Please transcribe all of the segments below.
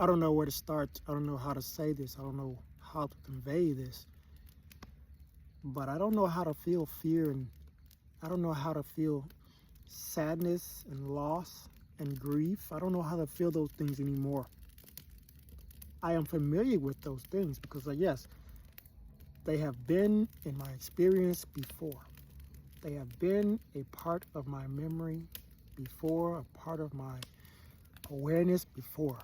I don't know where to start. I don't know how to say this. I don't know how to convey this. But I don't know how to feel fear, and I don't know how to feel sadness and loss and grief. I don't know how to feel those things anymore. I am familiar with those things because, yes, they have been in my experience before. They have been a part of my memory before, a part of my awareness before.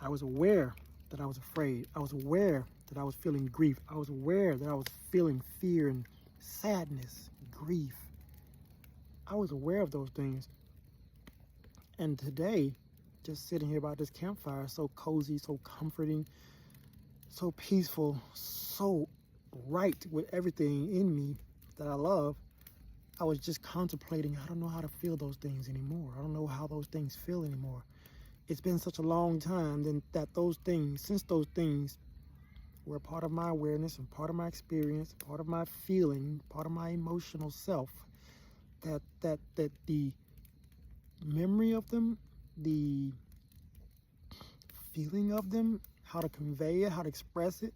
I was aware that I was afraid. I was aware that I was feeling grief. I was aware that I was feeling fear and sadness, grief. I was aware of those things. And today, just sitting here by this campfire, so cozy, so comforting, so peaceful, so right with everything in me that I love, I was just contemplating, I don't know how to feel those things anymore. I don't know how those things feel anymore. It's been such a long time that those things, since those things were part of my awareness and part of my experience, part of my feeling, part of my emotional self, that the memory of them, the feeling of them, how to convey it, how to express it,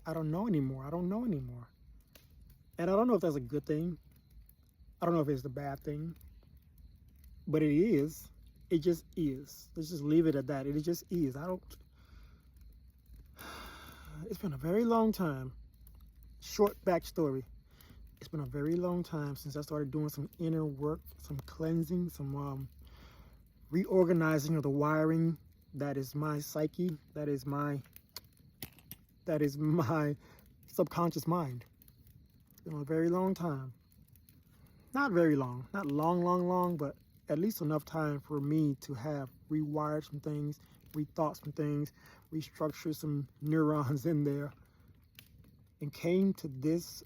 I don't know anymore. I don't know anymore. And I don't know if that's a good thing. I don't know if it's the bad thing. But it is. It just is. Let's just leave it at that. It just is. It's been a very long time. Short backstory. It's been a very long time since I started doing some inner work, some cleansing, some reorganizing of the wiring that is my psyche, that is my subconscious mind. It's been a very long time. Not very long, not long, but at least enough time for me to have rewired some things, rethought some things, restructured some neurons in there, and came to this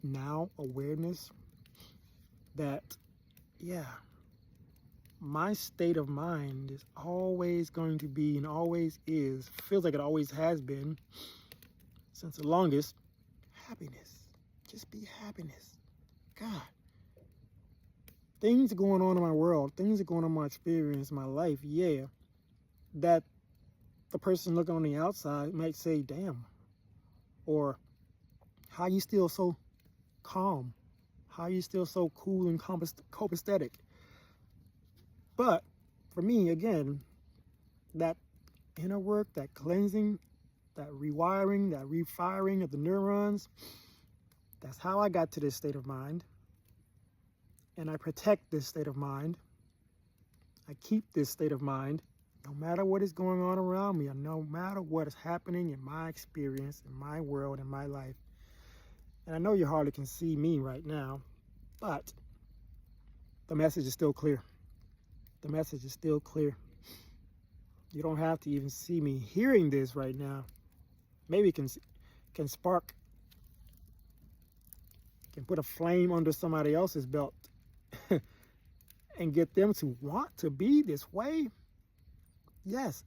now awareness that, yeah, my state of mind is always going to be and always is, feels like it always has been since the longest, happiness. Just be happiness. God. Things are going on in my world, things are going on in my experience, my life, yeah, that the person looking on the outside might say, damn, or how you still so calm, how you still so cool and copacetic. But for me, again, that inner work, that cleansing, that rewiring, that refiring of the neurons, that's how I got to this state of mind. And I protect this state of mind. I keep this state of mind no matter what is going on around me, or no matter what is happening in my experience, in my world, in my life. And I know you hardly can see me right now, but the message is still clear. The message is still clear. You don't have to even see me hearing this right now. Maybe it can spark, can put a flame under somebody else's belt and get them to want to be this way. Yes,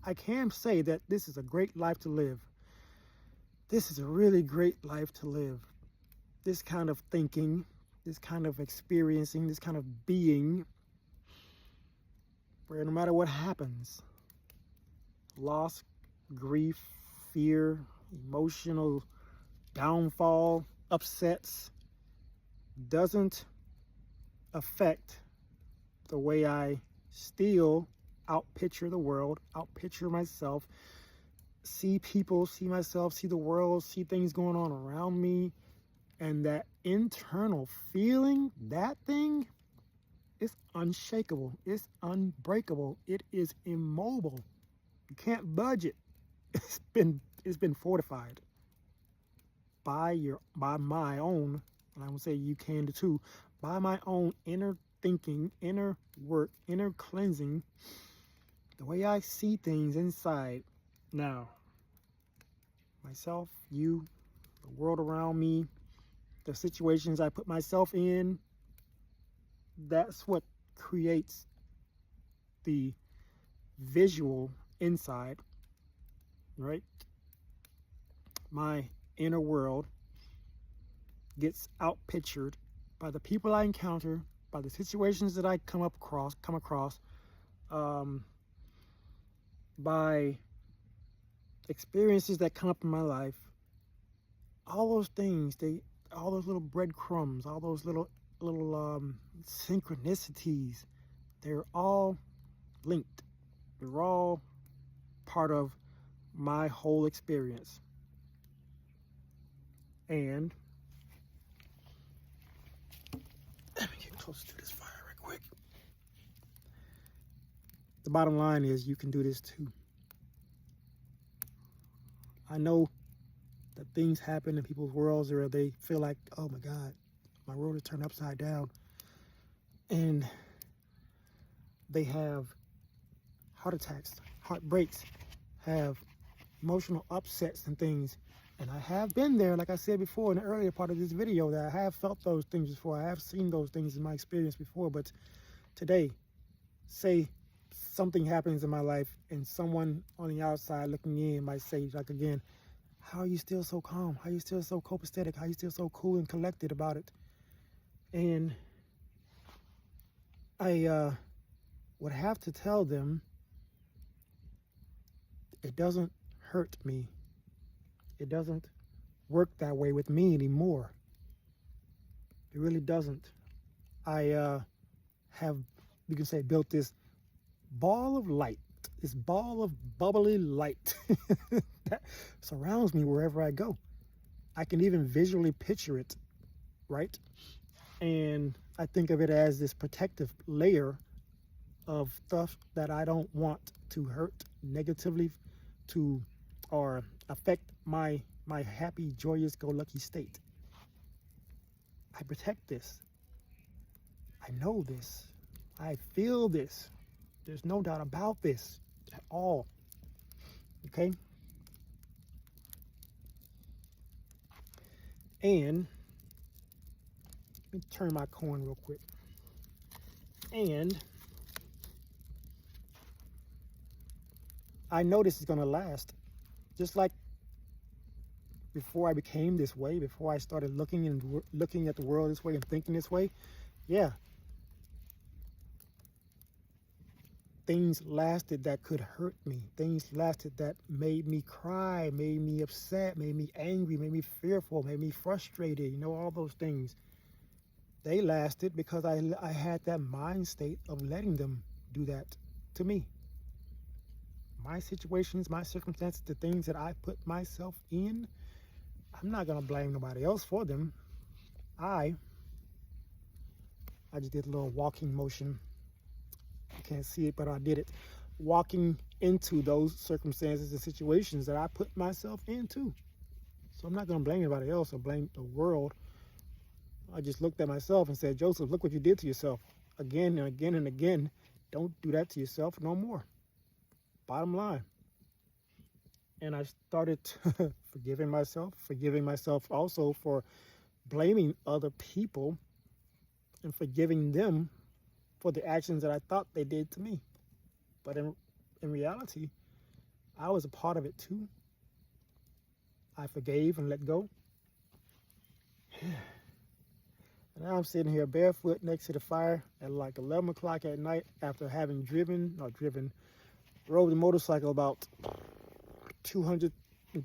I can say that this is a great life to live. This is a really great life to live. This kind of thinking, this kind of experiencing, this kind of being, where no matter what happens, loss, grief, fear, emotional downfall, upsets, doesn't affect the way I still outpicture the world, outpicture myself, see people, see myself, see the world, see things going on around me. And that internal feeling, that thing, is unshakable. It's unbreakable. It is immobile. You can't budge it. It's been fortified by my own, and I would say you can too, by my own inner thinking, inner work, inner cleansing, the way I see things inside. Now, myself, you, the world around me, the situations I put myself in, that's what creates the visual inside, right? My inner world gets outpictured by the people I encounter, by the situations that I come across, by experiences that come up in my life, all those things, all those little breadcrumbs, all those little synchronicities, they're all linked. They're all part of my whole experience. And let me get close to this fire right quick. The bottom line is you can do this too. I know that things happen in people's worlds where they feel like, oh my God, my world is turned upside down. And they have heart attacks, heartbreaks, have emotional upsets and things. And I have been there, like I said before in the earlier part of this video, that I have felt those things before. I have seen those things in my experience before. But today, say something happens in my life and someone on the outside looking in might say, like again, how are you still so calm? How are you still so copacetic? How are you still so cool and collected about it? And I would have to tell them it doesn't hurt me. It doesn't work that way with me anymore. It really doesn't. I have, you can say, built this ball of light, this ball of bubbly light that surrounds me wherever I go. I can even visually picture it, right? And I think of it as this protective layer of stuff that I don't want to hurt negatively or affect my happy, joyous, go-lucky state. I protect this. I know this. I feel this. There's no doubt about this at all. Okay? And let me turn my coin real quick. And I know this is going to last. Just like before I became this way, before I started looking at the world this way and thinking this way, yeah, things lasted that could hurt me. Things lasted that made me cry, made me upset, made me angry, made me fearful, made me frustrated, you know, all those things. They lasted because I had that mind state of letting them do that to me. My situations, my circumstances, the things that I put myself in, I'm not going to blame nobody else for them. I just did a little walking motion. You can't see it, but I did it. Walking into those circumstances and situations that I put myself into. So I'm not going to blame anybody else or blame the world. I just looked at myself and said, Joseph, look what you did to yourself. Again and again and again. Don't do that to yourself no more. Bottom line. And I started forgiving myself also for blaming other people and forgiving them for the actions that I thought they did to me. But in reality, I was a part of it too. I forgave and let go. And now I'm sitting here barefoot next to the fire at like 11 o'clock at night after having rode the motorcycle about 200,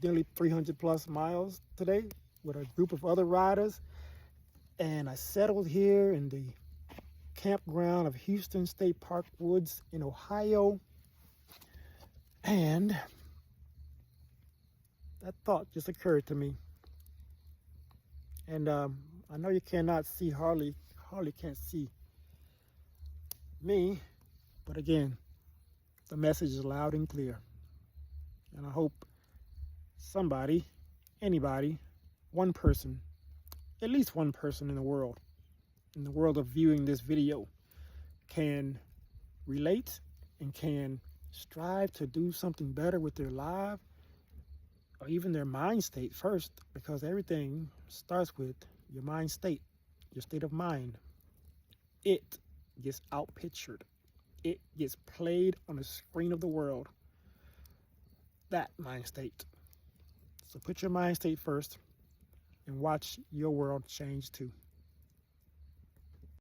nearly 300 plus miles today with a group of other riders. And I settled here in the campground of Houston State Park Woods in Ohio. And that thought just occurred to me. And I know you cannot see, hardly can't see me, but again, the message is loud and clear. And I hope somebody, anybody, one person, at least one person in the world of viewing this video, can relate and can strive to do something better with their life or even their mind state first, because everything starts with your mind state, your state of mind. It gets outpictured. It gets played on the screen of the world. That mind state. So put your mind state first and watch your world change too.